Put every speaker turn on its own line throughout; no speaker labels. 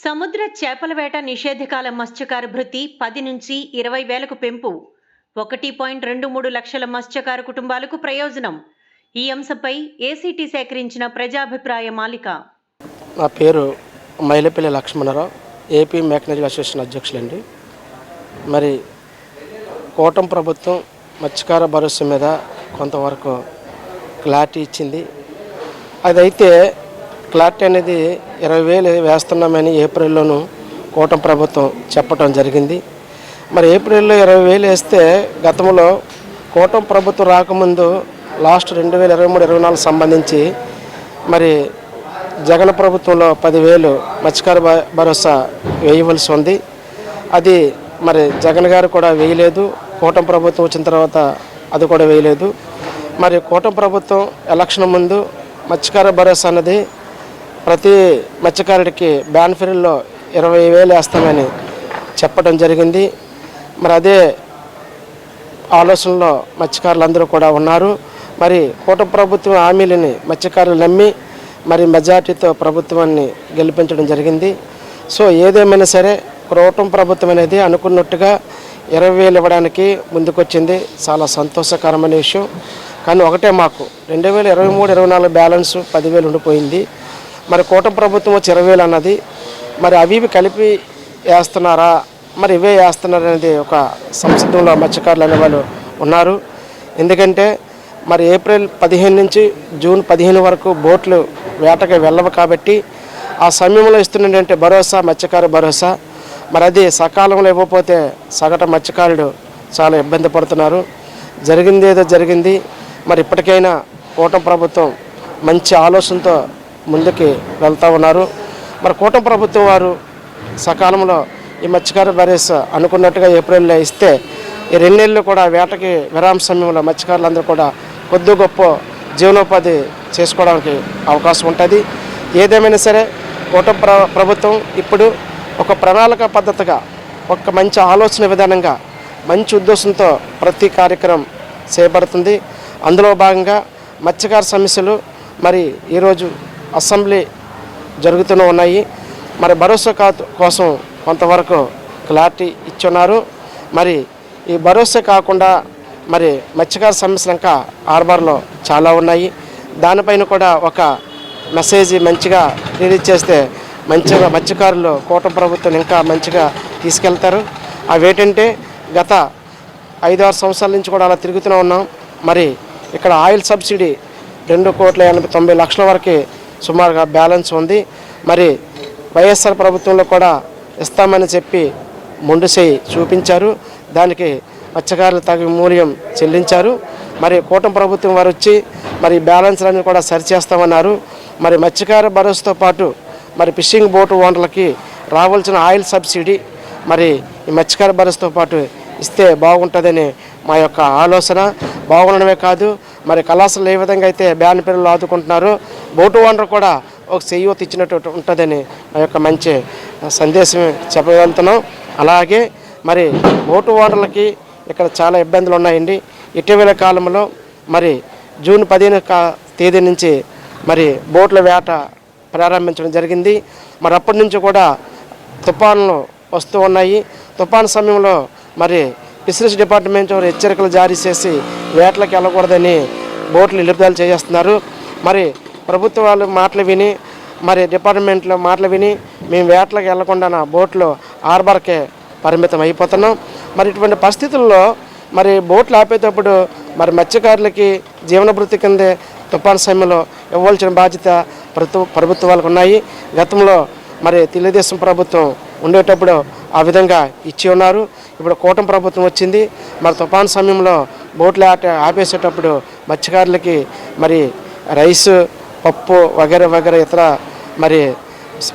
సముద్ర చేపల వేట నిషేధకాల మత్స్యకార భృతి 10 నుంచి 20 వేలకు పెంపు 1.23 లక్షల మత్స్యకార కుటుంబాలకు ప్రయోజనం. ఈ అంశంపై ఏసీటీ సేకరించిన ప్రజాభిప్రాయ మాలిక.
నా పేరు Mylapalli Lakshmanarao, AP mechanised association అధ్యక్షులండి. మరి కూటమి ప్రభుత్వం మత్స్యకార భరోసా మీద కొంతవరకు క్లారిటీ ఇచ్చింది. అదైతే క్లారిటీ అనేది 20,000 వేస్తున్నామని ఏప్రిల్లోనూ కూటమి ప్రభుత్వం చెప్పడం జరిగింది. మరి ఏప్రిల్లో 20,000 వేస్తే గతంలో కూటమి ప్రభుత్వం రాకముందు లాస్ట్ 2023-24 సంబంధించి మరి జగన్ ప్రభుత్వంలో 10,000 మత్స్యకార భరోసా వేయవలసి ఉంది. అది మరి జగన్ గారు కూడా వేయలేదు. కూటమి ప్రభుత్వం వచ్చిన తర్వాత అది కూడా వేయలేదు. మరి కూటమి ప్రభుత్వం ఎలక్షన్ ముందు మత్స్యకార భరోసా అన్నది ప్రతి మత్స్యకారుడికి బెనిఫిట్లో 20,000 వేస్తామని చెప్పడం జరిగింది. మరి అదే ఆలోచనలో మత్స్యకారులందరూ కూడా ఉన్నారు. మరి కూటమి ప్రభుత్వం హామీలని మత్స్యకారులు నమ్మి మరి మెజార్టీతో ప్రభుత్వాన్ని గెలిపించడం జరిగింది. సో ఏదేమైనా సరే కూటమి ప్రభుత్వం అనేది అనుకున్నట్టుగా 20,000 ఇవ్వడానికి ముందుకొచ్చింది. చాలా సంతోషకరమైన విషయం. కానీ ఒకటే, మాకు 2023-24 బ్యాలెన్స్ 10,000 ఉండిపోయింది. మరి కూటమి ప్రభుత్వం వచ్చి 20,000 అన్నది మరి అవి కలిపి వేస్తున్నారా, మరి ఇవే వేస్తున్నారు అనేది ఒక సంసిద్ధంలో మత్స్యకారులు అనేవాళ్ళు ఉన్నారు. ఎందుకంటే మరి ఏప్రిల్ 15 నుంచి జూన్ 15 వరకు బోట్లు వేటకి వెళ్ళవు కాబట్టి ఆ సమయంలో ఇస్తున్నటువంటి భరోసా మత్స్యకార భరోసా మరి అది సకాలంలో ఇవ్వకపోతే సగటు మత్స్యకారుడు చాలా ఇబ్బంది పడుతున్నారు. జరిగింది ఏదో జరిగింది. మరి ఇప్పటికైనా కూటమి ప్రభుత్వం మంచి ఆలోచనతో ముందుకు వెళ్తూ ఉన్నారు. మరి కూటమి ప్రభుత్వం వారు సకాలంలో ఈ మత్స్యకార భరోసా అనుకున్నట్టుగా ఏప్రిల్లో ఇస్తే ఈ 2 నెలలు కూడా వేటకి విరామ సమయంలో మత్స్యకారులందరూ కూడా కొద్ది గొప్ప జీవనోపాధి చేసుకోవడానికి అవకాశం ఉంటుంది. ఏదేమైనా సరే కూటమి ప్రభుత్వం ఇప్పుడు ఒక ప్రణాళిక పద్ధతిగా ఒక మంచి ఆలోచన విధానంగా మంచి ఉద్దేశంతో ప్రతి కార్యక్రమం చేపడుతుంది. అందులో భాగంగా మత్స్యకార సమస్యలు మరి ఈరోజు అసెంబ్లీ జరుగుతూనే ఉన్నాయి. మరి భరోసా కోసం కొంతవరకు క్లారిటీ ఇచ్చున్నారు. మరి ఈ భరోసా కాకుండా మరి మత్స్యకార సమస్యలు ఇంకా హార్బర్లో చాలా ఉన్నాయి. దానిపైన కూడా ఒక మెసేజ్ మంచిగా రిలీజ్ చేస్తే మంచిగా మత్స్యకారులు కూటమి ప్రభుత్వం ఇంకా మంచిగా తీసుకెళ్తారు. అవి ఏంటంటే గత 5-6 సంవత్సరాల నుంచి కూడా అలా తిరుగుతూనే ఉన్నాం. మరి ఇక్కడ ఆయిల్ సబ్సిడీ 2,89,00,000 వరకు సుమారుగా బ్యాలెన్స్ ఉంది. మరి వైఎస్ఆర్ ప్రభుత్వంలో కూడా ఇస్తామని చెప్పి మొండు చేయి చూపించారు. దానికి మత్స్యకారులు తగిన మూల్యం చెల్లించారు. మరి కూటమి ప్రభుత్వం వారు వచ్చి మరి బ్యాలెన్స్లన్నీ కూడా సరిచేస్తామన్నారు. మరి మత్స్యకార భరోసాతో పాటు మరి ఫిషింగ్ బోటు ఓనర్లకి రావాల్సిన ఆయిల్ సబ్సిడీ మరి ఈ మత్స్యకార భరోసాతో పాటు ఇస్తే బాగుంటుందని మా యొక్క ఆలోచన. బాగుండడమే కాదు, మరి కళాశాలలు ఏ విధంగా అయితే బ్యాన్ పిల్లలు ఆదుకుంటున్నారో బోటు ఓనర్ కూడా ఒక చేయూత ఇచ్చినట్టు ఉంటుందని మా యొక్క మంచి సందేశం చెప్పగలుగుతున్నాం. అలాగే మరి బోటు ఓనర్లకి ఇక్కడ చాలా ఇబ్బందులు ఉన్నాయండి. ఇటీవల కాలంలో మరి జూన్ 15 తేదీ నుంచి మరి బోట్ల వేట ప్రారంభించడం జరిగింది. మరి అప్పటి నుంచి కూడా తుఫాన్లు వస్తూ ఉన్నాయి. తుఫాను సమయంలో మరి ఫిషరీస్ డిపార్ట్మెంట్ హెచ్చరికలు జారీ చేసి వేటలకు వెళ్ళకూడదని బోట్లు నిలుపుదల చేస్తున్నారు. మరి ప్రభుత్వ వాళ్ళు మాటలు విని మరి డిపార్ట్మెంట్లో మాటలు విని మేము వేటలకు వెళ్లకుండా నా బోట్లు హార్బర్కే పరిమితం అయిపోతున్నాం. మరి ఇటువంటి పరిస్థితుల్లో మరి బోట్లు ఆపేటప్పుడు మరి మత్స్యకారులకి జీవనభృతి కింద తుఫాను సమయంలో ఇవ్వాల్సిన బాధ్యత ప్రభుత్వాలకు ఉన్నాయి. గతంలో మరి తెలుగుదేశం ప్రభుత్వం ఉండేటప్పుడు ఆ విధంగా ఇచ్చి ఉన్నారు. ఇప్పుడు కూటమి ప్రభుత్వం వచ్చింది. మరి తుఫాను సమయంలో బోట్లు ఆపేసేటప్పుడు మత్స్యకారులకి మరి రైసు, పప్పు వగైరా వగైరా ఇతర మరి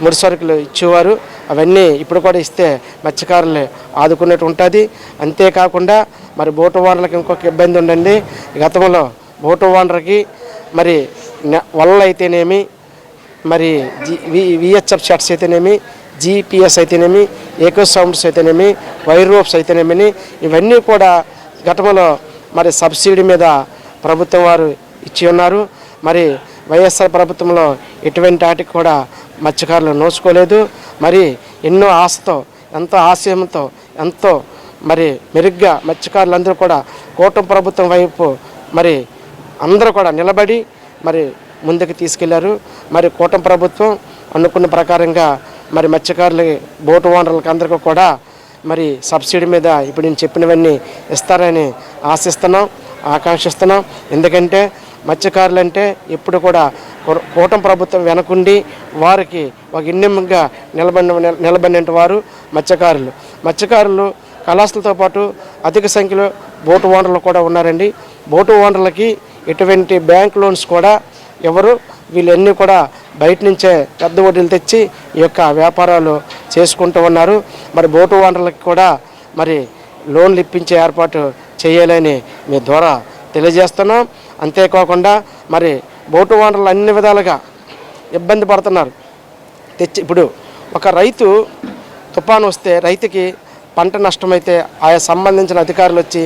ముడి సరుకులు ఇచ్చేవారు. అవన్నీ ఇప్పుడు కూడా ఇస్తే మత్స్యకారులు ఆదుకున్నట్టు ఉంటుంది. అంతేకాకుండా మరి బోటు ఓనర్లకి ఇంకొక ఇబ్బంది ఉండండి. గతంలో బోటు ఓనర్కి మరి వలలు అయితేనేమి, మరి విహెచ్ఎఫ్ షర్ట్స్ అయితేనేమి, జీపీఎస్ అయితేనేమి, ఏకో సౌండ్స్ అయితేనేమి, వైర్ రోప్స్ అయితేనేమి, ఇవన్నీ కూడా గతంలో మరి సబ్సిడీ మీద ప్రభుత్వం వారు ఇచ్చి ఉన్నారు. మరి వైఎస్ఆర్ ప్రభుత్వంలో ఎటువంటి వాటికి కూడా మత్స్యకారులు నోచుకోలేదు. మరి ఎన్నో ఆశతో, ఎంతో ఆశయంతో, ఎంతో మరి మెరుగ్గా మత్స్యకారులందరూ కూడా కూటమి ప్రభుత్వం వైపు మరి అందరూ కూడా నిలబడి మరి ముందుకు తీసుకెళ్లారు. మరి కూటమి ప్రభుత్వం అనుకున్న ప్రకారంగా మరి మత్స్యకారులకి, బోటు ఓనర్లకి అందరికీ కూడా మరి సబ్సిడీ మీద ఇప్పుడు నేను చెప్పినవన్నీ ఇస్తారని ఆశిస్తున్నాం, ఆకాంక్షిస్తున్నాం. ఎందుకంటే మత్స్యకారులంటే ఇప్పుడు కూడా కూటమి ప్రభుత్వం వెనకుండి వారికి ఒక ఇన్నెమ్మగా నిలబడిన వారు మత్స్యకారులు కళాశాలతో పాటు అధిక సంఖ్యలో బోటు ఓనర్లు కూడా ఉన్నారండి. బోటు ఓనర్లకి ఎటువంటి బ్యాంక్ లోన్స్ కూడా ఎవరు, వీళ్ళన్నీ కూడా బయట నుంచే పెద్ద వడ్డీలు తెచ్చి ఈ యొక్క వ్యాపారాలు చేసుకుంటూ ఉన్నారు. మరి బోటు ఓనర్లకి కూడా మరి లోన్లు ఇప్పించే ఏర్పాటు చేయాలని మీ ద్వారా తెలియజేస్తున్నాం. అంతేకాకుండా మరి బోటు ఓనర్లు అన్ని విధాలుగా ఇబ్బంది పడుతున్నారు. ఇప్పుడు ఒక రైతు తుఫాను వస్తే రైతుకి పంట నష్టమైతే ఆయా సంబంధించిన అధికారులు వచ్చి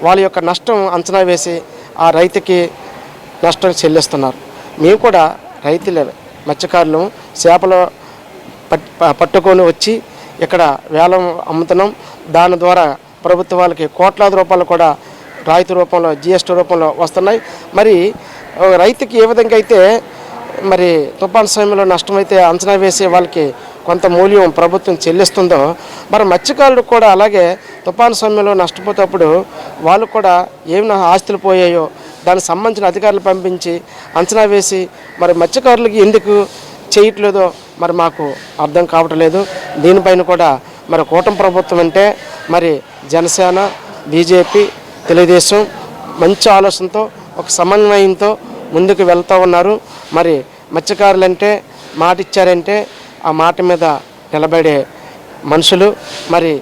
వాళ్ళ యొక్క నష్టం అంచనా వేసి ఆ రైతుకి నష్టం చెల్లిస్తున్నారు. మేము కూడా రైతులే, మత్స్యకారులు చేపలు పట్టుకొని వచ్చి ఇక్కడ వేలం అమ్ముతున్నాం. దాని ద్వారా ప్రభుత్వాలకి కోట్లాది రూపాయలు కూడా రాయితీ రూపంలో, జిఎస్టీ రూపంలో వస్తున్నాయి. మరి రైతుకి ఏ విధంగా అయితే మరి తుఫాను సమయంలో నష్టమైతే అంచనా వేసి వాళ్ళకి కొంత మూల్యం ప్రభుత్వం చెల్లిస్తుందో, మరి మత్స్యకారులు కూడా అలాగే తుఫాను సమయంలో నష్టపోతేప్పుడు వాళ్ళు కూడా ఏమి ఆస్తులు పోయాయో దానికి సంబంధించిన అధికారులు పంపించి అంచనా వేసి మరి మత్స్యకారులకి ఎందుకు చేయట్లేదో మరి మాకు అర్థం కావటం లేదు. దీనిపైన కూడా మరి కూటమి ప్రభుత్వం అంటే మరి జనసేన, బీజేపీ, తెలుగుదేశం మంచి ఆలోచనతో, ఒక సమన్వయంతో ముందుకు వెళ్తూ ఉన్నారు. మరి మత్స్యకారులంటే మాట ఇచ్చారంటే ఆ మాట మీద నిలబడే మనుషులు. మరి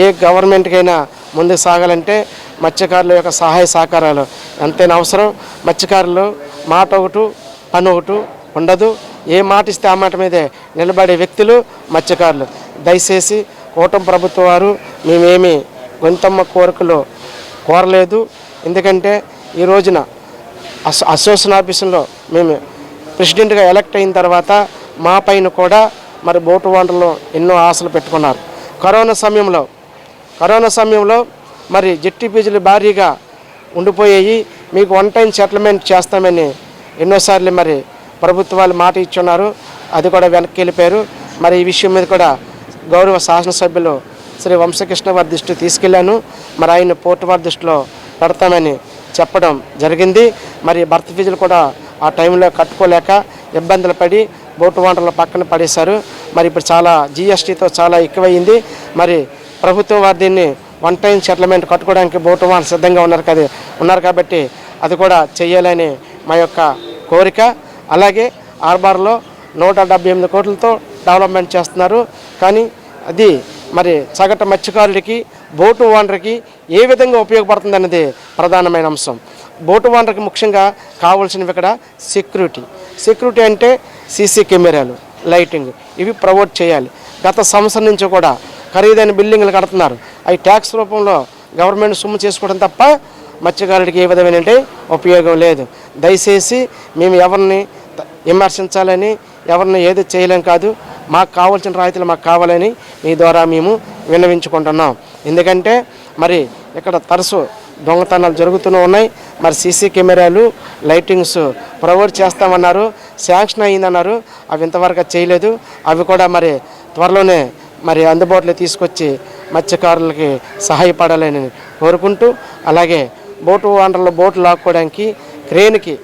ఏ గవర్నమెంట్కైనా ముందుకు సాగాలంటే మత్స్యకారుల యొక్క సహాయ సహకారాలు ఎంతైనా అవసరం. మత్స్యకారులు మాట ఒకటి, పని ఒకటి ఉండదు. ఏ మాట ఇస్తే ఆ మాట మీదే నిలబడే వ్యక్తులు మత్స్యకారులు. దయచేసి కూటమి ప్రభుత్వం వారు మేమేమి గొంతమ్మ కోరికలు కోరలేదు. ఎందుకంటే ఈ రోజున అసోసియేషన్ ఆఫీసులో మేము ప్రెసిడెంట్గా ఎలక్ట్ అయిన తర్వాత మా పైన కూడా మరి బోటు ఓనర్లు ఎన్నో ఆశలు పెట్టుకున్నారు. కరోనా సమయంలో మరి జట్టి ఫీజులు భారీగా ఉండిపోయాయి. మీకు వన్ టైం సెటిల్మెంట్ చేస్తామని ఎన్నోసార్లు మరి ప్రభుత్వాలు మాట ఇచ్చున్నారు. అది కూడా వెనక్కి వెళ్ళిపోయారు. మరి ఈ విషయం మీద కూడా గౌరవ శాసనసభ్యులు శ్రీ వంశకృష్ణ వారి దృష్టికి తీసుకెళ్లాను. మరి ఆయన పోర్టు వారి దృష్టిలో పెడతామని చెప్పడం జరిగింది. మరి భర్త ఫీజులు కూడా ఆ టైంలో కట్టుకోలేక ఇబ్బందులు పడి బోటు ఓనర్లు పక్కన పడేశారు. మరి ఇప్పుడు చాలా జిఎస్టీతో చాలా ఎక్కువైంది. మరి ప్రభుత్వం వారు దీన్ని వన్ టైం సెటిల్మెంట్ కట్టుకోవడానికి బోటు ఓనర్లు సిద్ధంగా ఉన్నారు కాబట్టి అది కూడా చేయాలని మా యొక్క కోరిక. అలాగే ఆర్బార్లో 178 కోట్లతో డెవలప్మెంట్ చేస్తున్నారు. కానీ అది మరి సగటు మత్స్యకారుడికి, బోటు ఓనర్కి ఏ విధంగా ఉపయోగపడుతుంది అన్నది ప్రధానమైన అంశం. బోటు ఓనర్కి ముఖ్యంగా కావాల్సినవి ఇక్కడ సెక్యూరిటీ అంటే సీసీ కెమెరాలు, లైటింగ్ ఇవి ప్రొవైడ్ చేయాలి. గత సంవత్సరం నుంచి కూడా ఖరీదైన బిల్డింగ్లు కడుతున్నారు. అవి ట్యాక్స్ రూపంలో గవర్నమెంట్ సొమ్ము చేసుకోవడం తప్ప మత్స్యకారుడికి ఏ విధమైన ఉపయోగం లేదు. దయచేసి మేము ఎవరిని విమర్శించాలని, ఎవరిని ఏదో చేయలేం కాదు. మాకు కావాల్సిన రాయితీలు మాకు కావాలని మీ ద్వారా మేము విన్నవించుకుంటున్నాం. ఎందుకంటే మరి ఇక్కడ తరచు దొంగతనాలు జరుగుతూనే ఉన్నాయి. మరి సీసీ కెమెరాలు, లైటింగ్స్ ప్రొవైడ్ చేస్తామన్నారు, శాంక్షన్ అయ్యిందన్నారు. అవి ఇంతవరకు చేయలేదు. అవి కూడా మరి త్వరలోనే మరి అందుబాటులో తీసుకొచ్చి మత్స్యకారులకి సహాయపడాలని కోరుకుంటూ, అలాగే బోటు ఓనర్లు బోటు లాక్కోవడానికి క్రేన్కి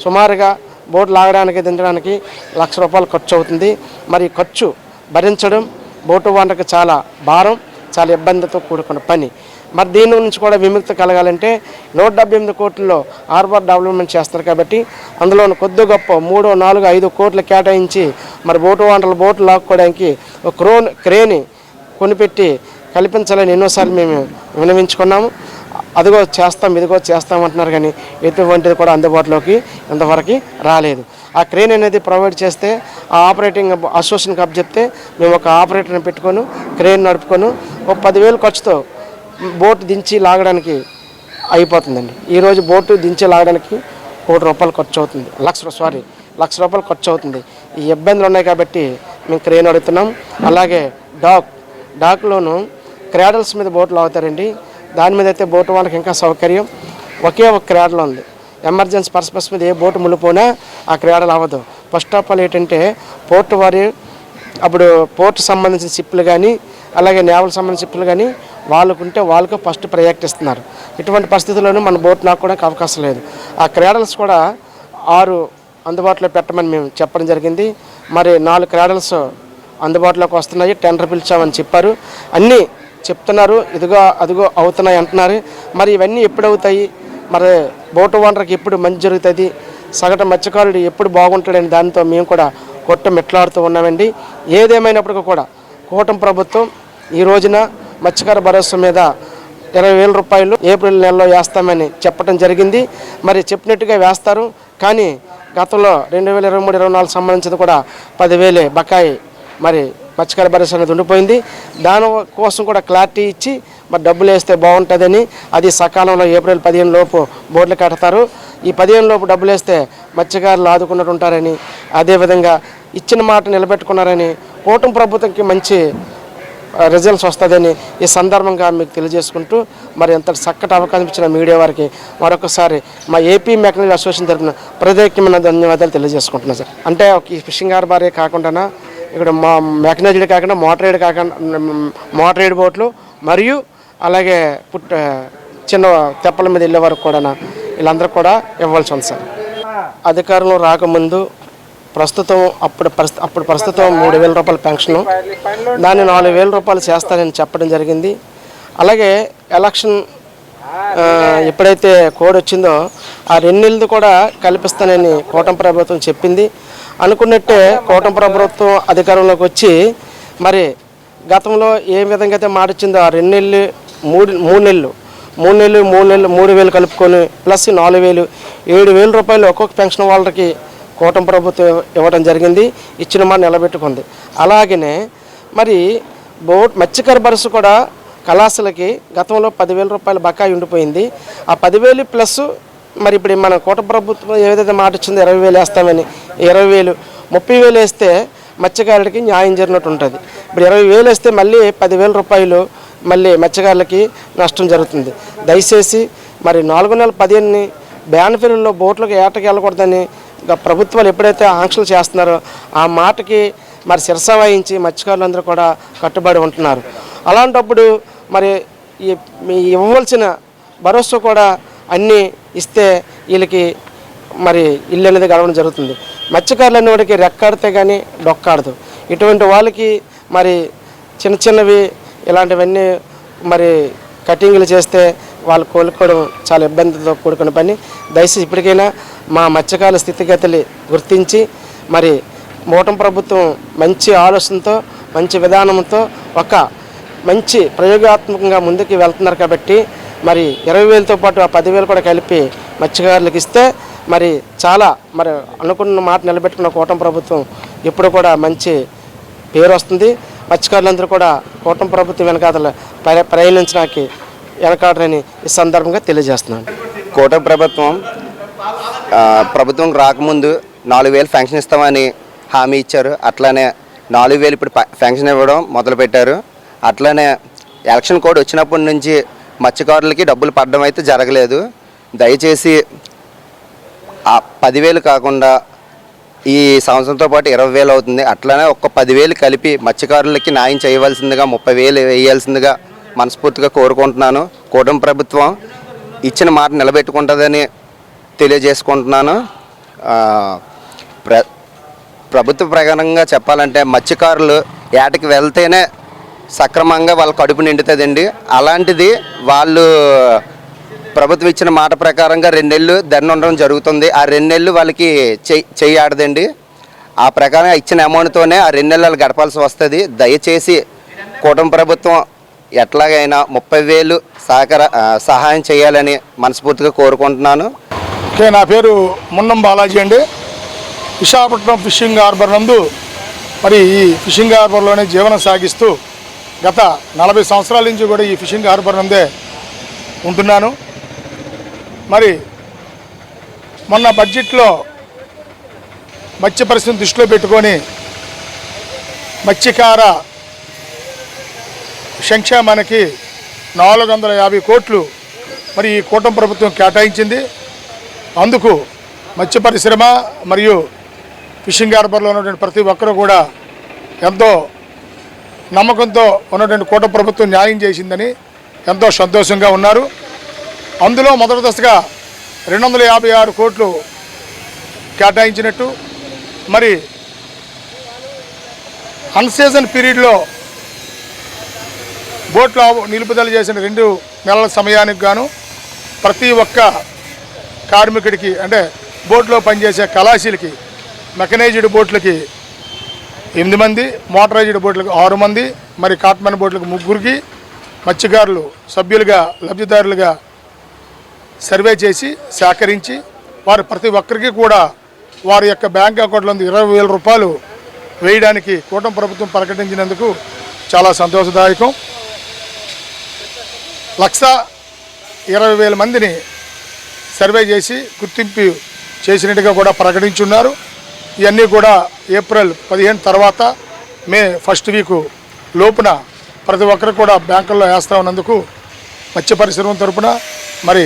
సుమారుగా బోటు లాగడానికి, దించడానికి ₹1,00,000 ఖర్చు అవుతుంది. మరి ఖర్చు భరించడం బోటు ఓనర్కి చాలా భారం, చాలా ఇబ్బందితో కూడుకున్న పని. మరి దీని నుంచి కూడా విముక్తి కలగాలంటే 178 కోట్లలో హార్బర్ డెవలప్మెంట్ చేస్తారు కాబట్టి అందులో కొద్ది గొప్ప 3, 4, 5 కోట్లు కేటాయించి మరి బోటు ఓనర్లు బోటు లాక్కోవడానికి ఒక క్రేని కొనిపెట్టి కల్పించాలని ఎన్నోసార్లు మేము విన్నవించుకున్నాము. అదిగో చేస్తాం, ఇదిగో చేస్తాం అంటున్నారు. కానీ ఎటువంటిది కూడా అందుబాటులోకి ఇంతవరకు రాలేదు. ఆ క్రేన్ అనేది ప్రొవైడ్ చేస్తే ఆ ఆపరేటింగ్ అసోసియేషన్కి అప్పచెప్తే మేము ఒక ఆపరేటర్ని పెట్టుకొని క్రేన్ నడుపుకొని ఒక 10,000 ఖర్చుతో బోటు దించి లాగడానికి అయిపోతుందండి. ఈరోజు బోటు దించి లాగడానికి ₹1,00,000 ఖర్చు అవుతుంది. ₹1,00,000 ఖర్చు అవుతుంది. ఈ ఇబ్బందులు ఉన్నాయి కాబట్టి మేము క్రేన్ అడుగుతున్నాం. అలాగే డాక్లోను క్రాడల్స్ మీద బోట్లు అవుతారండి. దాని మీద అయితే బోటు వాళ్ళకి ఇంకా సౌకర్యం. ఒకే ఒక క్రాడల్ ఉంది. ఎమర్జెన్సీ పర్పస్ మీద ఏ బోటు మునిపోయినా ఆ క్రాడల్ అవ్వదు. ఫస్ట్ ఆఫ్ ఆల్ ఏంటంటే పోర్టు వారి అప్పుడు పోర్టు సంబంధించిన షిప్లు కానీ అలాగే నేవల్ సంబంధించిన షిప్లు కానీ వాళ్ళకు ఫస్ట్ ప్రయారిటీ ఇస్తున్నారు. ఇటువంటి పరిస్థితుల్లోనూ మన బోట్ నాకోవడానికి అవకాశం లేదు. ఆ క్రాడల్స్ కూడా 6 అందుబాటులో పెట్టమని మేము చెప్పడం జరిగింది. మరి 4 క్రాడల్స్ అందుబాటులోకి వస్తున్నాయి. టెండర్ పిలిచామని చెప్పారు. అన్నీ చెప్తున్నారు, ఇదిగో అదిగో అవుతున్నాయి అంటున్నారు. మరి ఇవన్నీ ఎప్పుడు అవుతాయి, మరి బోటు ఓనర్కి ఎప్పుడు మంచి జరుగుతుంది, సగటు మత్స్యకారుడు ఎప్పుడు బాగుంటాడని దానితో మేము కూడా కొట్టమిట్లాడుతూ ఉన్నామండి. ఏదేమైనప్పటికీ కూడా కూటమి ప్రభుత్వం ఈ రోజున మత్స్యకార భరోసా మీద 20,000 రూపాయలు ఏప్రిల్ నెలలో వేస్తామని చెప్పడం జరిగింది. మరి చెప్పినట్టుగా వేస్తారు. కానీ గతంలో 2023-24 సంబంధించింది కూడా 10,000 బకాయి మరి మత్స్యకార భరోసా అనేది ఉండిపోయింది. దానికోసం కూడా క్లారిటీ ఇచ్చి మరి డబ్బులు వేస్తే బాగుంటుందని, అది సకాలంలో ఏప్రిల్ 15 లోపు బోర్డులు కడతారు. ఈ 15 లోపు డబ్బులు వేస్తే మత్స్యకారులు ఆదుకున్నట్టు ఉంటారని, అదేవిధంగా ఇచ్చిన మాట నిలబెట్టుకున్నారని, కూటమి ప్రభుత్వంకి మంచి రిజల్ట్స్ వస్తుందని ఈ సందర్భంగా మీకు తెలియజేసుకుంటూ మరి ఎంత చక్కటి అవకాశం ఇచ్చిన మీడియా వారికి మరొకసారి మా ఏపీ మెకనరీ అసోసియేషన్ తరఫున ప్రత్యేకమైన ధన్యవాదాలు తెలియజేసుకుంటున్నాను సార్. అంటే ఈ ఫిషింగ్ హార్బరే కాకుండా ఇక్కడ మా మెకనైజ్డ్ కాకుండా మోటర్ రైడ్ బోట్లు మరియు అలాగే చిన్న తెప్పల మీద వెళ్ళే వరకు కూడా వీళ్ళందరూ కూడా ఇవ్వాల్సి ఉంది సార్. అధికారంలో రాకముందు అప్పుడు ప్రస్తుతం 3,000 రూపాయల పెన్షను, దాన్ని 4,000 రూపాయలు చేస్తానని చెప్పడం జరిగింది. అలాగే ఎలక్షన్ ఎప్పుడైతే కోడ్ వచ్చిందో ఆ 2 నెలలు కూడా కల్పిస్తానని కూటమి ప్రభుత్వం చెప్పింది. అనుకున్నట్టే కూటమి ప్రభుత్వం అధికారంలోకి వచ్చి మరి గతంలో ఏ విధంగా అయితే మాట ఇచ్చిందో ఆ 2 నెలలు 3 నెలలు 3,000 కలుపుకొని ప్లస్ 4,000 7,000 రూపాయలు ఒక్కొక్క పెన్షన్ వాళ్ళకి కూటమి ప్రభుత్వం ఇవ్వడం జరిగింది. ఇచ్చిన మాట నిలబెట్టుకుంది. అలాగనే మరి మత్స్యకార భరోసా కూడా కళాశాలకి గతంలో 10,000 రూపాయల బకాయి ఉండిపోయింది. ఆ 10,000 ప్లస్ మరి ఇప్పుడు మన కూటమి ప్రభుత్వం ఏదైతే మాట ఇచ్చిందో 20,000 వేస్తామని, 20,000 30,000 వేస్తే మత్స్యకారులకి న్యాయం జరిగినట్టు ఉంటుంది. ఇప్పుడు 20,000 వేస్తే మళ్ళీ 10,000 రూపాయలు మళ్ళీ మత్స్యకారులకి నష్టం జరుగుతుంది. దయచేసి మరి 4 నెలల 15 బ్యాన్ ఫీల్డ్లో బోట్లకు ఏటకి వెళ్ళకూడదని ప్రభుత్వాలు ఎప్పుడైతే ఆంక్షలు చేస్తున్నారో ఆ మాటకి మరి శిరస వహించి మత్స్యకారులందరూ కూడా కట్టుబడి ఉంటున్నారు. అలాంటప్పుడు మరి ఇవ్వవలసిన భరోసా కూడా అన్నీ ఇస్తే వీళ్ళకి మరి ఇల్లు అనేది గడవడం జరుగుతుంది. మత్స్యకారులు అనేవాడికి రెక్కాడితే కానీ డొక్కాడదు. ఇటువంటి వాళ్ళకి మరి చిన్నవి ఇలాంటివన్నీ మరి కటింగ్లు చేస్తే వాళ్ళు కోలుకోవడం చాలా ఇబ్బందితో కూడుకున్న పని. దయచేసి ఇప్పటికైనా మా మత్స్యకారుల స్థితిగతులు గుర్తించి మరి కూటమి ప్రభుత్వం మంచి ఆలోచనతో మంచి విధానంతో ఒక మంచి ప్రయోగాత్మకంగా ముందుకు వెళ్తున్నారు కాబట్టి మరి 20,000తో పాటు ఆ 10,000 కూడా కలిపి మత్స్యకారులకు ఇస్తే మరి చాలా మరి అనుకున్న మాట నిలబెట్టుకున్న కూటమి ప్రభుత్వం ఇప్పుడు కూడా మంచి పేరు వస్తుంది. మత్స్యకారులందరూ కూడా కూటమి ప్రభుత్వం వెనకాతల ప్రయాణించడానికి వెనకాడరని ఈ సందర్భంగా తెలియజేస్తున్నాను.
కూటమి ప్రభుత్వం రాకముందు 4,000 పెన్షన్ ఇస్తామని హామీ ఇచ్చారు. అట్లానే 4,000 ఇప్పుడు పెన్షన్ ఇవ్వడం మొదలుపెట్టారు. అట్లానే ఎలక్షన్ కోడ్ వచ్చినప్పటి నుంచి మత్స్యకారులకి డబ్బులు పడడం అయితే జరగలేదు. దయచేసి ఆ 10,000 కాకుండా ఈ సంవత్సరంతో పాటు 20,000 అవుతుంది. అట్లానే ఒక్క 10,000 కలిపి మత్స్యకారులకి న్యాయం చేయవలసిందిగా 30,000 వేయాల్సిందిగా మనస్ఫూర్తిగా కోరుకుంటున్నాను. కూటమి ప్రభుత్వం ఇచ్చిన మాట నిలబెట్టుకుంటుందని తెలియజేసుకుంటున్నాను. ప్రభుత్వ ప్రకారంగా చెప్పాలంటే మత్స్యకారులు ఏటకి వెళ్తేనే సక్రమంగా వాళ్ళ కడుపు నిండుతుందండి. అలాంటిది వాళ్ళు ప్రభుత్వం ఇచ్చిన మాట ప్రకారంగా 2 నెలలు ధర్నా ఉండడం జరుగుతుంది. ఆ 2 నెలలు వాళ్ళకి చెయ్యి ఆడదండి. ఆ ప్రకారంగా ఇచ్చిన అమౌంట్తోనే ఆ 2 నెలలు గడపాల్సి వస్తుంది. దయచేసి కూటమి ప్రభుత్వం ఎట్లాగైనా 30,000 సహాయం చేయాలని మనస్ఫూర్తిగా కోరుకుంటున్నాను.
ఓకే, నా పేరు మున్నం బాలాజీ అండి. విశాఖపట్నం ఫిషింగ్ హార్బర్ నందు మరి ఈ ఫిషింగ్ హార్బర్లోనే జీవనం సాగిస్తూ గత 40 సంవత్సరాల నుంచి కూడా ఈ ఫిషింగ్ హార్బర్ నందే ఉంటున్నాను. మరి మొన్న బడ్జెట్లో మత్స్య పరిస్థితిని దృష్టిలో పెట్టుకొని మత్స్యకార సంక్షేమానికి 450 కోట్లు మరి ఈ కూటమి ప్రభుత్వం కేటాయించింది. అందుకు మత్స్య పరిశ్రమ మరియు ఫిషింగ్ హార్బర్లో ఉన్నటువంటి ప్రతి ఒక్కరూ కూడా ఎంతో నమ్మకంతో ఉన్నటువంటి కూటమి ప్రభుత్వం న్యాయం చేసిందని ఎంతో సంతోషంగా ఉన్నారు. అందులో మొదటి దశగా 256 కోట్లు కేటాయించినట్టు, మరి అన్సీజన్ పీరియడ్లో బోట్లో నిలుపుదల చేసిన 2 నెలల సమయానికి గాను ప్రతి ఒక్క కార్మికుడికి, అంటే బోట్లో పనిచేసే కళాశీలకి, మెకనైజ్డ్ బోట్లకి 8 మంది, మోటరైజ్డ్ బోట్లకు 6 మంది, మరి కాట్మన్ బోట్లకు 3కి మత్స్యకారులు సభ్యులుగా లబ్ధిదారులుగా సర్వే చేసి సేకరించి వారు ప్రతి ఒక్కరికి కూడా వారి యొక్క బ్యాంక్ అకౌంట్లో 20,000 రూపాయలు వేయడానికి కూటమి ప్రభుత్వం ప్రకటించినందుకు చాలా సంతోషదాయకం. 1,20,000 మందిని సర్వే చేసి గుర్తింపు చేసినట్టుగా కూడా ప్రకటించున్నారు. ఇవన్నీ కూడా ఏప్రిల్ 15 తర్వాత మే 1st వీక్ లోపున ప్రతి ఒక్కరు కూడా బ్యాంకుల్లో వేస్తూ ఉన్నందుకు మత్స్య పరిశ్రమ తరపున మరి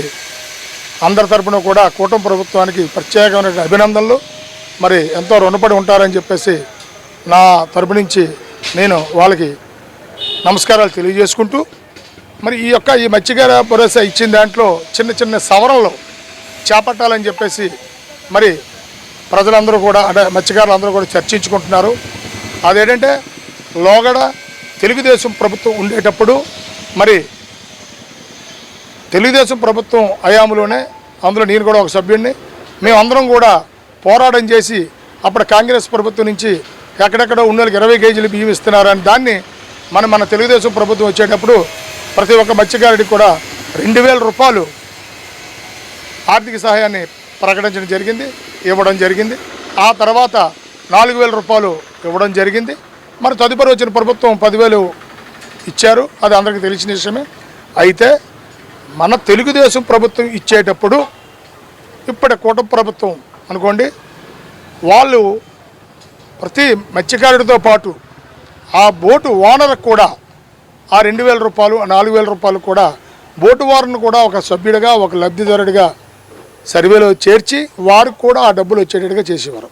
అందరి తరపున కూడా కూటమి ప్రభుత్వానికి ప్రత్యేకమైన అభినందనలు. మరి ఎంతో రుణపడి ఉంటారని చెప్పేసి నా తరపు నుంచి నేను వాళ్ళకి నమస్కారాలు తెలియజేసుకుంటూ, మరి ఈ మత్స్యకార భరోసా ఇచ్చిన దాంట్లో చిన్న చిన్న సవరణలు చేపట్టాలని చెప్పేసి మరి ప్రజలందరూ కూడా, అంటే మత్స్యకారులు అందరూ కూడా చర్చించుకుంటున్నారు. అదేంటంటే లోగడ తెలుగుదేశం ప్రభుత్వం ఉండేటప్పుడు మరి తెలుగుదేశం ప్రభుత్వం హయాంలోనే, అందులో నేను కూడా ఒక సభ్యుడిని, మేమందరం కూడా పోరాటం చేసి అప్పుడు కాంగ్రెస్ ప్రభుత్వం నుంచి ఎక్కడెక్కడ ఉన్న 20 కేజీలు బియ్యం ఇస్తున్నారని దాన్ని మన తెలుగుదేశం ప్రభుత్వం వచ్చేటప్పుడు ప్రతి ఒక్క మత్స్యకారుడికి కూడా 2,000 రూపాయలు ఆర్థిక సహాయాన్ని ప్రకటించడం జరిగింది, ఇవ్వడం జరిగింది. ఆ తర్వాత 4,000 రూపాయలు ఇవ్వడం జరిగింది. మరి తదుపరి వచ్చిన ప్రభుత్వం 10,000 ఇచ్చారు, అది అందరికీ తెలిసిన విషయమే. అయితే మన తెలుగుదేశం ప్రభుత్వం ఇచ్చేటప్పుడు ఇప్పటి కూటమి ప్రభుత్వం అనుకోండి, వాళ్ళు ప్రతి మత్స్యకారుడితో పాటు ఆ బోటు ఓనర్కి కూడా ఆ 2,000 రూపాయలు, 4,000 రూపాయలు కూడా బోటు ఓనర్ను కూడా ఒక సభ్యుడిగా, ఒక లబ్ధిదారుడిగా సర్వేలో చేర్చి వారికి కూడా ఆ డబ్బులు వచ్చేటట్టుగా చేసేవారు.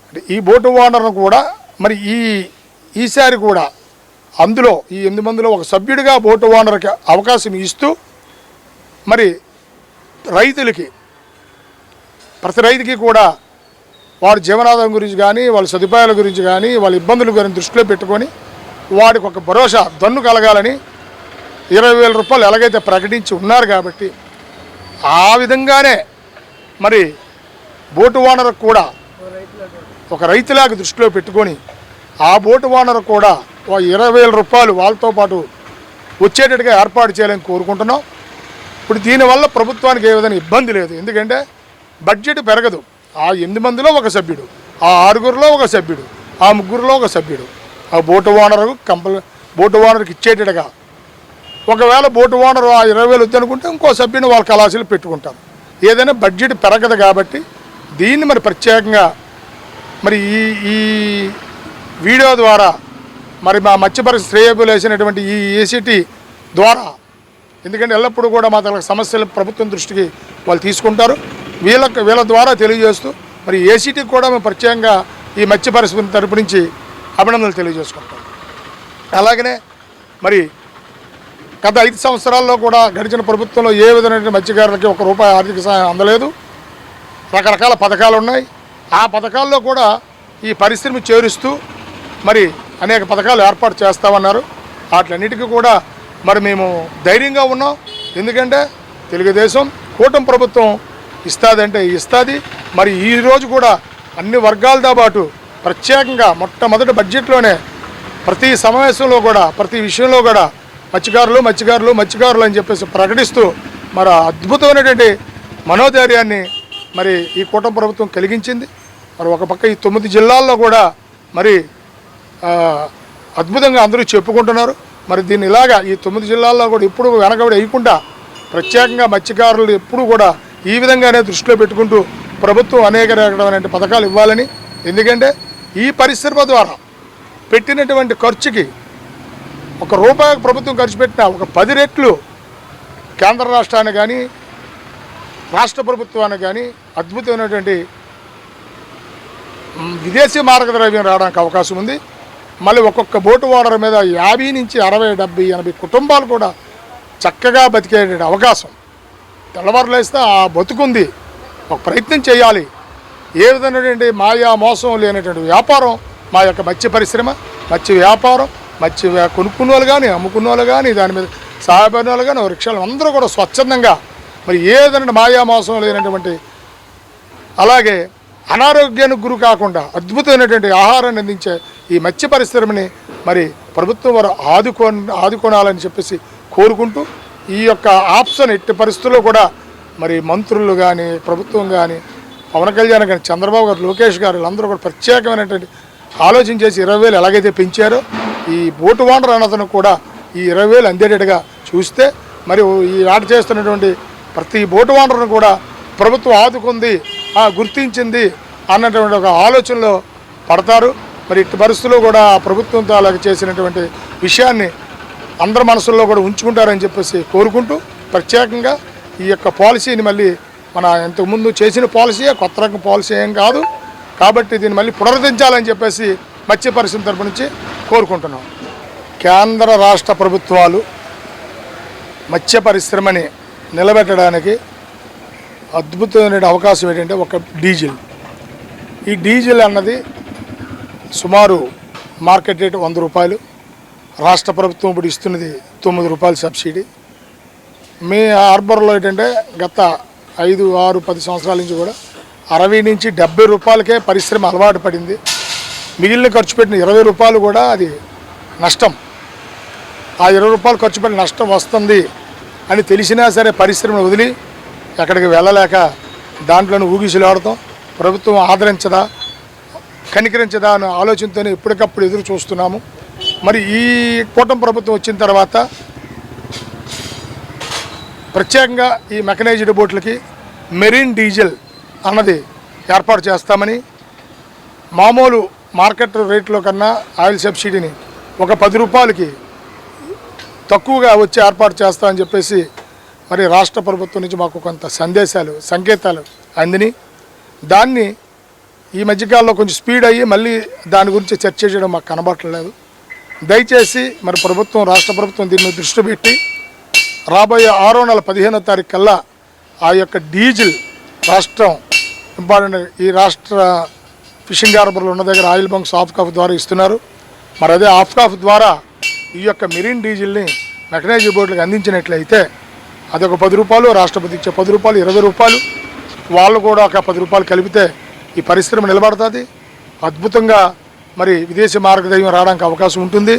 అంటే ఈ బోటు ఓనర్ను కూడా మరి ఈసారి కూడా అందులో ఈ 8 మందిలో ఒక సభ్యుడిగా బోటు ఓనర్కి అవకాశం ఇస్తూ మరి రైతులకి, ప్రతి రైతుకి కూడా వారి జీవనాధారం గురించి కానీ, వాళ్ళ సదుపాయాల గురించి కానీ, వాళ్ళ ఇబ్బందుల గురించి దృష్టిలో పెట్టుకొని వాడికి ఒక భరోసా దన్ను కలగాలని 20,000 రూపాయలు ఎలాగైతే ప్రకటించి ఉన్నారు కాబట్టి ఆ విధంగానే మరి బోటు ఓనర్ కూడా ఒక రైతులాగా దృష్టిలో పెట్టుకొని ఆ బోటు ఓనర్ కూడా 20,000 రూపాయలు వాళ్ళతో పాటు వచ్చేటట్టుగా ఏర్పాటు చేయాలని కోరుకుంటున్నాం. ఇప్పుడు దీనివల్ల ప్రభుత్వానికి ఏ విధంగా ఇబ్బంది లేదు, ఎందుకంటే బడ్జెట్ పెరగదు. ఆ 8 మందిలో ఒక సభ్యుడు, ఆ 6గురిలో ఒక సభ్యుడు, ఆ 3గురిలో ఒక సభ్యుడు ఆ బోటు ఓనర్కి ఇచ్చేటట్టుగా, ఒకవేళ బోటు ఓనర్ ఆ 20,000 వద్దనుకుంటే ఇంకో సభ్యుని వాళ్ళ కళాశాలు పెట్టుకుంటారు. ఏదైనా బడ్జెట్ పెరగదు కాబట్టి దీన్ని మరి ప్రత్యేకంగా మరి ఈ వీడియో ద్వారా మరి మా మత్స్యపరిశ్రమ శ్రేయబులేసినటువంటి ఈ ఏసీటీ ద్వారా, ఎందుకంటే ఎల్లప్పుడూ కూడా మా తన సమస్యలు ప్రభుత్వం దృష్టికి వాళ్ళు తీసుకుంటారు, వీళ్ళ ద్వారా తెలియజేస్తూ మరి ఏసీటీకి కూడా మేము ప్రత్యేకంగా ఈ మత్స్య పరిశ్రమ తరపు నుంచి అభినందనలు తెలియజేసుకుంటాం. అలాగనే మరి గత 5 సంవత్సరాల్లో కూడా గడిచిన ప్రభుత్వంలో ఏ విధమైన మత్స్యకారులకి ₹1 ఆర్థిక సహాయం అందలేదు. రకరకాల పథకాలు ఉన్నాయి. ఆ పథకాల్లో కూడా ఈ పరిశ్రమ చేరుస్తూ మరి అనేక పథకాలు ఏర్పాటు చేస్తామన్నారు. వాటిలన్నిటికీ కూడా మరి మేము ధైర్యంగా ఉన్నాం, ఎందుకంటే తెలుగుదేశం కూటమి ప్రభుత్వం ఇస్తుందంటే ఇస్తుంది. మరి ఈరోజు కూడా అన్ని వర్గాలతో పాటు ప్రత్యేకంగా మొట్టమొదటి బడ్జెట్లోనే ప్రతి సమావేశంలో కూడా ప్రతి విషయంలో కూడా మత్స్యకారులు అని చెప్పేసి ప్రకటిస్తూ మరి అద్భుతమైనటువంటి మనోధైర్యాన్ని మరి ఈ కూటమి ప్రభుత్వం కలిగించింది. మరి ఒక పక్క ఈ 9 జిల్లాల్లో కూడా మరి అద్భుతంగా అందరూ చెప్పుకుంటున్నారు. మరి దీన్ని ఇలాగా ఈ 9 జిల్లాల్లో కూడా ఎప్పుడు వెనకబడి వేయకుండా ప్రత్యేకంగా మత్స్యకారులు ఎప్పుడు కూడా ఈ విధంగానే దృష్టిలో పెట్టుకుంటూ ప్రభుత్వం అనేక రకమైన పథకాలు ఇవ్వాలని, ఎందుకంటే ఈ పరిశ్రమ ద్వారా పెట్టినటువంటి ఖర్చుకి ₹1 ప్రభుత్వం ఖర్చు పెట్టిన ఒక 10 రెట్లు కేంద్ర రాష్ట్రానికి కానీ రాష్ట్ర ప్రభుత్వానికి కానీ అద్భుతమైనటువంటి విదేశీ మార్గద్రవ్యం రావడానికి అవకాశం ఉంది. మళ్ళీ ఒక్కొక్క బోటు ఓడర్ మీద 50 నుంచి 60, 70, 80 కుటుంబాలు కూడా చక్కగా బతికేటువంటి అవకాశం. తెల్లవారులేస్తే ఆ బతుకుంది, ఒక ప్రయత్నం చేయాలి. ఏ విధమైనటువంటి మాయా మోసం లేనటువంటి వ్యాపారం మా యొక్క మత్స్య పరిశ్రమ, మత్స్య వ్యాపారం, మత్స్య కొనుక్కున్న వాళ్ళు కానీ అమ్ముకున్న వాళ్ళు కానీ దాని మీద సహాయపడిన వాళ్ళు కానీ రిక్షాలు అందరూ కూడా స్వచ్ఛందంగా మరి ఏదైనా మాయా మోసం లేనటువంటి, అలాగే అనారోగ్యానికి గురి కాకుండా అద్భుతమైనటువంటి ఆహారాన్ని అందించే ఈ మత్స్య పరిశ్రమని మరి ప్రభుత్వం వారు ఆదుకోనాలని చెప్పేసి కోరుకుంటూ, ఈ యొక్క ఆప్షన్ ఎట్టి పరిస్థితుల్లో కూడా మరి మంత్రులు కానీ ప్రభుత్వం కానీ పవన్ కళ్యాణ్ కానీ చంద్రబాబు గారు, లోకేష్ గారు వీళ్ళందరూ కూడా ప్రత్యేకమైనటువంటి ఆలోచన చేసి 20,000 ఎలాగైతే పెంచారో ఈ బోటు ఓనర్ అన్నతను కూడా ఈ 20,000 అందేటట్టుగా చూస్తే మరి ఈ ఆట చేస్తున్నటువంటి ప్రతి బోటు ఓనర్ను కూడా ప్రభుత్వం ఆదుకుంది, గుర్తించింది అన్నటువంటి ఒక ఆలోచనలో పడతారు. మరి ఇట్టి పరిస్థితుల్లో కూడా ప్రభుత్వంతో అలాగ చేసినటువంటి విషయాన్ని అందరి మనసుల్లో కూడా ఉంచుకుంటారని చెప్పేసి కోరుకుంటూ, ప్రత్యేకంగా ఈ యొక్క పాలసీని మళ్ళీ మన ఇంతకుముందు చేసిన పాలసీయే, కొత్త రకం పాలసీ ఏం కాదు కాబట్టి దీన్ని మళ్ళీ పునరుద్ధరించాలని చెప్పేసి మత్స్య పరిశ్రమ తరపు నుంచి కోరుకుంటున్నాం. కేంద్ర రాష్ట్ర ప్రభుత్వాలు మత్స్య పరిశ్రమని నిలబెట్టడానికి అద్భుతమైన అవకాశం ఏంటంటే ఒక డీజిల్. ఈ డీజిల్ అన్నది సుమారు మార్కెట్ రేటు ₹100. రాష్ట్ర ప్రభుత్వం ఇప్పుడు ఇస్తున్నది ₹9 సబ్సిడీ. మీ హార్బర్లో ఏంటంటే గత 5, 6, 10 సంవత్సరాల నుంచి కూడా ₹60 నుంచి ₹70కే పరిశ్రమ అలవాటు పడింది. మిగిలిన ఖర్చు పెట్టిన ₹20 కూడా అది నష్టం. ఆ ₹20 ఖర్చు పెట్టిన నష్టం వస్తుంది అని తెలిసినా సరే పరిశ్రమను వదిలి ఎక్కడికి వెళ్ళలేక దాంట్లోనే ఊగిసలాడతాం. ప్రభుత్వం ఆదరించదా, కనికరించదా అనే ఆలోచనతోనే ఎప్పటికప్పుడు ఎదురు చూస్తున్నాము. మరి ఈ కూటమి ప్రభుత్వం వచ్చిన తర్వాత ప్రత్యేకంగా ఈ మెకనైజ్డ్ బోట్లకి మెరీన్ డీజిల్ అన్నది ఏర్పాటు చేస్తామని, మామూలు మార్కెట్ రేట్లో కన్నా ఆయిల్ సబ్సిడీని ఒక ₹10కి తక్కువగా వచ్చి ఏర్పాటు చేస్తామని చెప్పేసి మరి రాష్ట్ర ప్రభుత్వం నుంచి మాకు కొంత సంకేతాలు అందిని. దాన్ని ఈ మధ్యకాలంలో కొంచెం స్పీడ్ అయ్యి మళ్ళీ దాని గురించి చర్చ చేయడం మాకు కనబడట్లేదు. దయచేసి మరి రాష్ట్ర ప్రభుత్వం దీని మీద దృష్టి పెట్టి రాబోయే 6వ నెల 15వ తారీఖు కల్లా ఆ యొక్క డీజిల్ రాష్ట్రం ఇంపార్టెంట్, ఈ రాష్ట్ర ఫిషింగ్ హార్బర్లో ఉన్న దగ్గర ఆయిల్ బంక్స్ ఆఫ్కాఫ్ ద్వారా ఇస్తున్నారు. మరి అదే ఆఫ్కాఫ్ ద్వారా ఈ యొక్క మెరీన్ డీజిల్ని మెకనైజ్డ్ బోట్లకు అందించినట్లయితే అదొక ₹10, రాష్ట్రపతి ఇచ్చే ₹10, ₹20, వాళ్ళు కూడా ఒక ₹10 కలిపితే ఈ పరిశ్రమ నిలబడుతుంది. అద్భుతంగా మరి విదేశీ మార్గదర్శనం రావడానికి అవకాశం ఉంటుంది.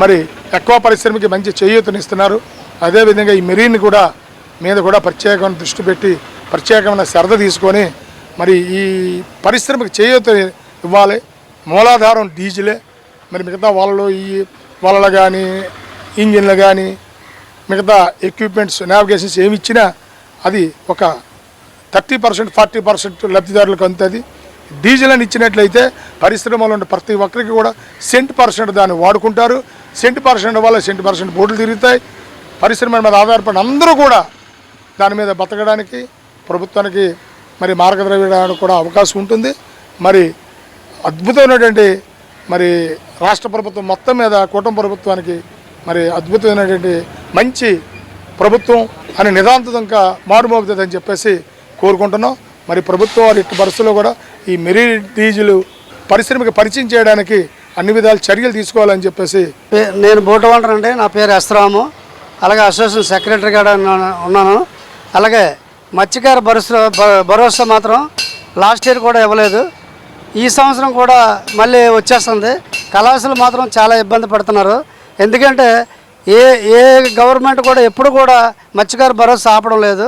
మరి ఎక్కువ పరిశ్రమకి మంచి చేయూతనిస్తున్నారు. అదేవిధంగా ఈ మెరీన్ మీద కూడా ప్రత్యేకమైన దృష్టి పెట్టి ప్రత్యేకమైన శ్రద్ధ తీసుకొని మరి ఈ పరిశ్రమకి చేయూత ఇవ్వాలి. మూలాధారం డీజిలే. మరి మిగతా వాళ్ళలో ఈ వలలు కానీ ఇంజిన్లు కానీ మిగతా ఎక్విప్మెంట్స్ నావిగేషన్స్ ఏమి ఇచ్చినా అది ఒక 30%, 40% లబ్ధిదారులకు అందుతుంది. డీజిల్ అని ఇచ్చినట్లయితే పరిశ్రమలో ఉన్న ప్రతి ఒక్కరికి కూడా % దాన్ని వాడుకుంటారు. % వల్ల % బోట్లు తిరుగుతాయి. పరిశ్రమ మీద ఆధారపడిన అందరూ కూడా దాని మీద బతకడానికి ప్రభుత్వానికి మరి మార్గద్రవ్యడానికి కూడా అవకాశం ఉంటుంది. మరి అద్భుతమైనటువంటి మరి రాష్ట్ర ప్రభుత్వం మొత్తం మీద కూటమి ప్రభుత్వానికి మరి అద్భుతమైనటువంటి మంచి ప్రభుత్వం అని నిదాంతంగా మారుమోగుతుందని చెప్పేసి కోరుకుంటున్నాం. మరి ప్రభుత్వం వారి ఇట్టి పరిస్థితుల్లో కూడా ఈ మెరీన్ డీజిల్ పరిశ్రమకి పరిచయం చేయడానికి అన్ని విధాల చర్యలు తీసుకోవాలని చెప్పేసి.
నేను బోటు ఓనర్ అండి. నా పేరు ఎస్రాము. అలాగే అసోసియేషన్ సెక్రటరీగా ఉన్నాను. అలాగే మత్స్యకార భరోసా మాత్రం లాస్ట్ ఇయర్ కూడా ఇవ్వలేదు. ఈ సంవత్సరం కూడా మళ్ళీ వచ్చేస్తుంది. కళాశాలలు మాత్రం చాలా ఇబ్బంది పడుతున్నారు. ఎందుకంటే ఏ గవర్నమెంట్ కూడా ఎప్పుడు కూడా మత్స్యకార భరోసా ఆపడం లేదు.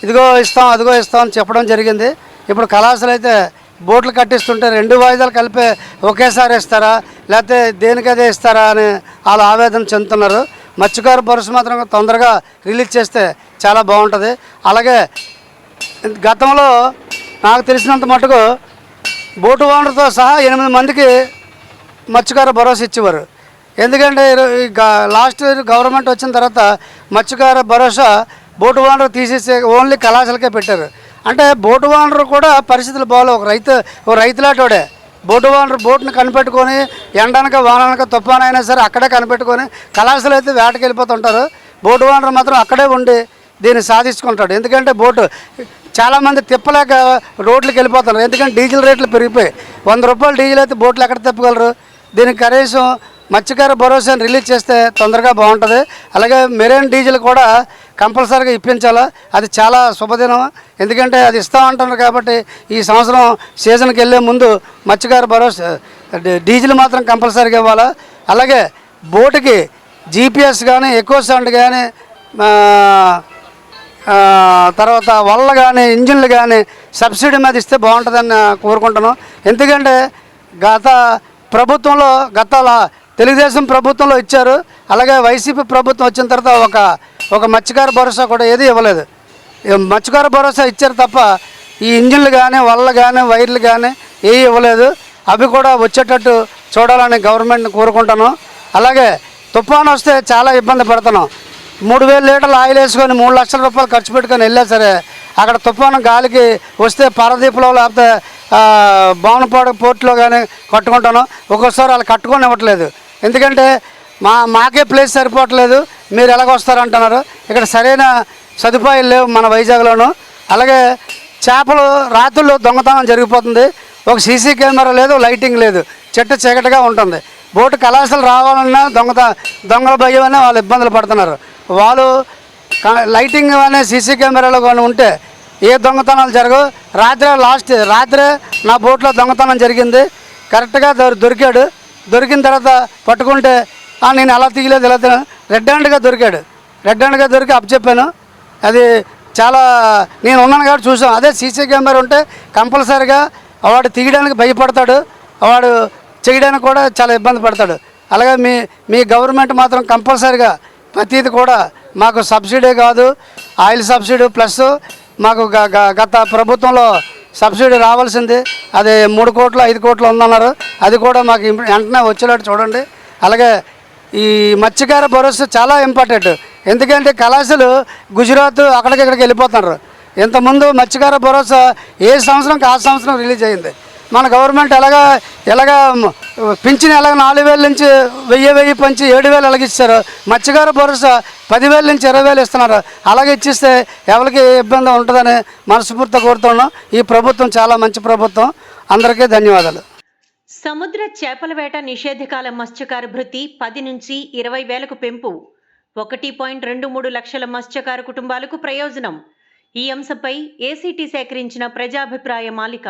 ఇదిగో ఇస్తాం అదిగో ఇస్తాం అని చెప్పడం జరిగింది. ఇప్పుడు కళాశాలలు అయితే బోట్లు కట్టిస్తుంటే 2 వాయిదాలు కలిపి ఒకేసారి ఇస్తారా లేకపోతే దేనికదే ఇస్తారా అని వాళ్ళు ఆవేదన చెందుతున్నారు. మత్స్యకార భరోసా మాత్రం తొందరగా రిలీజ్ చేస్తే చాలా బాగుంటుంది. అలాగే గతంలో నాకు తెలిసినంత మటుకు బోటు ఓనర్తో సహా 8 మందికి మత్స్యకార భరోసా ఇచ్చేవారు. ఎందుకంటే లాస్ట్ ఇయర్ గవర్నమెంట్ వచ్చిన తర్వాత మత్స్యకార భరోసా బోటు ఓనర్ తీసేసి ఓన్లీ కళాశాలకే పెట్టారు. అంటే బోటు ఓనర్ కూడా పరిస్థితులు బాగాలేవు. ఒక రైతులాటోడే బోటు ఓనర్ బోట్ని కనిపెట్టుకొని ఎండనక వాననక తుఫానైనా సరే అక్కడే కనిపెట్టుకొని కళాశాల అయితే వేటకి వెళ్ళిపోతుంటారు. బోటు ఓనర్ మాత్రం అక్కడే ఉండి దీన్ని సాధించుకుంటాడు. ఎందుకంటే బోటు చాలామంది తిప్పలేక రోడ్లకు వెళ్ళిపోతున్నారు. ఎందుకంటే డీజిల్ రేట్లు పెరిగిపోయి 100 రూపాయలు డీజిల్ అయితే బోట్లు ఎక్కడ తిప్పగలరు. దీనికి కనీసం మత్స్యకార భరోసాని రిలీజ్ చేస్తే తొందరగా బాగుంటుంది. అలాగే మెరైన్ డీజిల్ కూడా కంపల్సరీగా ఇప్పించాలి. అది చాలా శుభదినం. ఎందుకంటే అది ఇస్తామంటున్నారు కాబట్టి ఈ సంవత్సరం సీజన్కి వెళ్ళే ముందు మత్స్యకార భరోసా డీజిల్ మాత్రం కంపల్సరీగా ఇవ్వాలి. అలాగే బోటుకి జీపీఎస్ కానీ ఎక్కువ సౌండ్ కానీ తర్వాత వల్ల కానీ ఇంజిన్లు కానీ సబ్సిడీ మీద ఇస్తే బాగుంటుందని కోరుకుంటున్నాం. ఎందుకంటే గత తెలుగుదేశం ప్రభుత్వంలో ఇచ్చారు. అలాగే వైసీపీ ప్రభుత్వం వచ్చిన తర్వాత ఒక మత్స్యకార భరోసా కూడా ఏది ఇవ్వలేదు. మత్స్యకార భరోసా ఇచ్చారు తప్ప ఈ ఇంజిన్లు కానీ వల్ల కానీ వైర్లు కానీ ఏవి ఇవ్వలేదు. అవి కూడా వచ్చేటట్టు చూడాలని గవర్నమెంట్ని కోరుకుంటాను. అలాగే తుఫాను వస్తే చాలా ఇబ్బంది పడుతున్నాం. 3000 లీటర్లు ఆయిల్ వేసుకొని 3 లక్షల రూపాయలు ఖర్చు పెట్టుకొని వెళ్ళా సరే అక్కడ తుఫాను గాలికి వస్తే పారదీపులో లేకపోతే భావనపాడు పోర్టులో కానీ కట్టుకుంటాను. ఒక్కోసారి వాళ్ళు కట్టుకొని ఇవ్వట్లేదు. ఎందుకంటే మాకే ప్లేస్ సరిపోవట్లేదు, మీరు ఎలాగొస్తారంటున్నారు. ఇక్కడ సరైన సదుపాయాలు లేవు మన వైజాగ్లోనూ. అలాగే చేపలు రాత్రుల్లో దొంగతనం జరిగిపోతుంది. ఒక సీసీ కెమెరా లేదు, లైటింగ్ లేదు, చెట్టు చీకటిగా ఉంటుంది. బోటు కళాశాల రావాలన్నా దొంగల భయం అనే వాళ్ళు ఇబ్బందులు పడుతున్నారు. వాళ్ళు లైటింగ్ అనే సీసీ కెమెరాలు కానీ ఉంటే ఏ దొంగతనాలు జరగవు. రాత్రే నా బోట్లో దొంగతనం జరిగింది. కరెక్ట్గా దొరికాడు. దొరికిన తర్వాత పట్టుకుంటే నేను అలా తీయలేదు ఇలా రెడ్ హ్యాండ్గా దొరికి అప్పచెప్పాను. అది చాలా నేను ఉన్నాను కాబట్టి చూసాం. అదే సీసీ కెమెరా ఉంటే కంపల్సరీగా వాడు తీయడానికి భయపడతాడు, వాడు చేయడానికి కూడా చాలా ఇబ్బంది పడతాడు. అలాగే మీ గవర్నమెంట్ మాత్రం కంపల్సరీగా ప్రతిది కూడా మాకు సబ్సిడీ కాదు, ఆయిల్ సబ్సిడీ ప్లస్ మాకు గత ప్రభుత్వంలో సబ్సిడీ రావాల్సింది అది 3 కోట్లు 5 కోట్లు ఉందన్నారు. అది కూడా మాకు వెంటనే వచ్చేటట్టు చూడండి. అలాగే ఈ మత్స్యకార భరోసా చాలా ఇంపార్టెంట్. ఎందుకంటే కళాశాలు గుజరాత్ అక్కడికి వెళ్ళిపోతున్నారు. ఇంతకుముందు మత్స్యకార భరోసా ఏ సంవత్సరంకి ఆ సంవత్సరం రిలీజ్ అయింది. మన గవర్నమెంట్ ఎలాగా పింఛన్ 4000 నుంచి 1000 పంచి 7000 ఎలాగిస్తారు. మత్స్యకార భరోసా 10,000 నుంచి 20,000 ఇస్తున్నారు. అలాగే ఇచ్చిస్తే ఎవరికి ఇబ్బంది ఉంటుందని మనస్ఫూర్తిగా కోరుతున్నాం. ఈ ప్రభుత్వం చాలా మంచి ప్రభుత్వం. అందరికీ ధన్యవాదాలు.
సముద్ర చేపల వేట నిషేధకాల మత్స్యకార భృతి 10 నుంచి 20 వేలకు పెంపు 1.23 లక్షల మత్స్యకార కుటుంబాలకు ప్రయోజనం. ఈ అంశంపై ఏసీటీ సేకరించిన ప్రజాభిప్రాయ మాలిక.